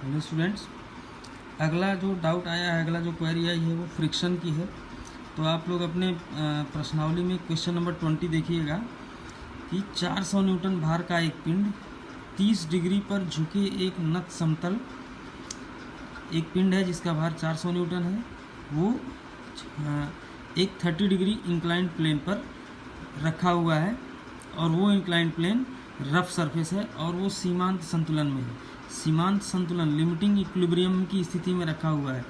Hello students, अगला जो doubt आया है, अगला जो क्वेरी आई है वो फ्रिक्शन की है। तो आप लोग अपने प्रश्नावली में क्वेश्चन नंबर 20 देखिएगा कि 400 न्यूटन भार का एक पिंड 30 डिग्री पर झुके एक नत समतल, एक पिंड है जिसका भार 400 न्यूटन है, वो एक 30 डिग्री इंक्लाइंड प्लेन पर रखा हुआ है और वो इंक्लाइंड प्लेन रफ सरफेस है और वो सीमांत संतुलन में है। सीमांत संतुलन लिमिटिंग इक्विलिब्रियम की स्थिति में रखा हुआ है।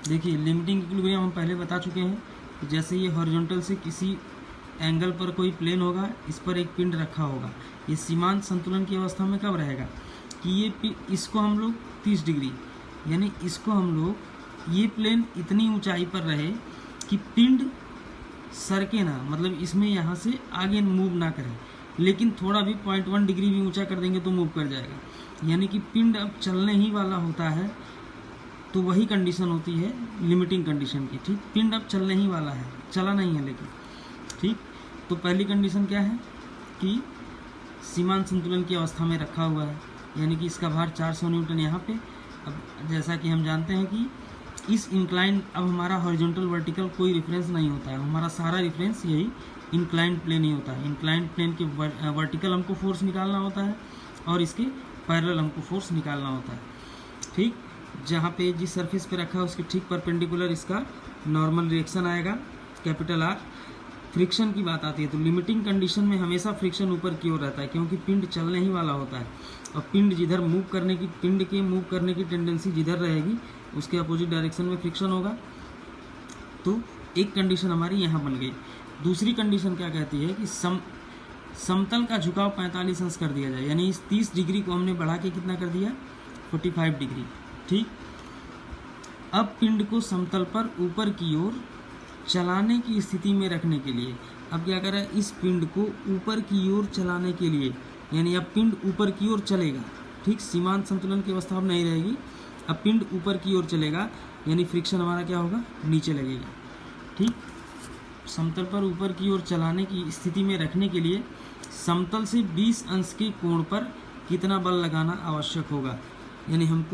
देखिए, लिमिटिंग इक्विलिब्रियम हम पहले बता चुके हैं कि जैसे ये हॉरिजॉन्टल से किसी एंगल पर कोई प्लेन होगा, इस पर एक पिंड रखा होगा, ये सीमांत संतुलन की अवस्था में कब रहेगा कि इसको हम लोग 30 डिग्री, यानी इसको हम लोग ये प्लेन इतनी ऊंचाई पर रहे कि पिंड सरके ना, मतलब इसमें यहाँ से आगे मूव ना करे, लेकिन थोड़ा भी 0.1 डिग्री भी ऊंचा कर देंगे तो मूव कर जाएगा, यानी कि पिंड अब चलने ही वाला होता है। तो वही कंडीशन होती है लिमिटिंग कंडीशन की। ठीक, पिंड अब चलने ही वाला है, चला नहीं है लेकिन। ठीक, तो पहली कंडीशन क्या है कि सीमांत संतुलन की अवस्था में रखा हुआ है, यानी कि इसका भार 400 न्यूटन यहाँ पे। अब जैसा कि हम जानते हैं कि इस इंक्लाइन, अब हमारा हॉरिजॉन्टल वर्टिकल कोई रेफरेंस नहीं होता है, हमारा सारा रेफरेंस यही इंक्लाइंड प्लेन ही होता है। इंक्लाइंड प्लेन के वर्टिकल हमको फोर्स निकालना होता है और इसके पैरेलल हमको फोर्स निकालना होता है। ठीक, जहाँ पे जिस सरफेस पे रखा है उसके ठीक परपेंडिकुलर इसका नॉर्मल रिएक्शन आएगा, कैपिटल आर। फ्रिक्शन की बात आती है तो लिमिटिंग कंडीशन में हमेशा फ्रिक्शन ऊपर की ओर रहता है, क्योंकि पिंड चलने ही वाला होता है और पिंड जिधर मूव करने की, पिंड के मूव करने की टेंडेंसी जिधर रहेगी उसके अपोजिट डायरेक्शन में फ्रिक्शन होगा। तो एक कंडीशन हमारी यहाँ बन गई। दूसरी कंडीशन क्या कहती है कि समतल का झुकाव 45 अंश कर दिया जाए, यानी इस 30 डिग्री को हमने बढ़ा के कितना कर दिया, 45 डिग्री। ठीक, अब पिंड को समतल पर ऊपर की ओर चलाने की स्थिति में रखने के लिए अब क्या करें, इस पिंड को ऊपर की ओर चलाने के लिए, यानी अब पिंड ऊपर की ओर चलेगा। ठीक, सीमांत संतुलन की अवस्था अब नहीं रहेगी, अब पिंड ऊपर की ओर चलेगा, यानी फ्रिक्शन हमारा क्या होगा, नीचे लगेगा। ठीक, समतल पर ऊपर की ओर चलाने की स्थिति में रखने के लिए समतल से 20 अंश के कोण पर कितना बल लगाना आवश्यक होगा, यानी हमको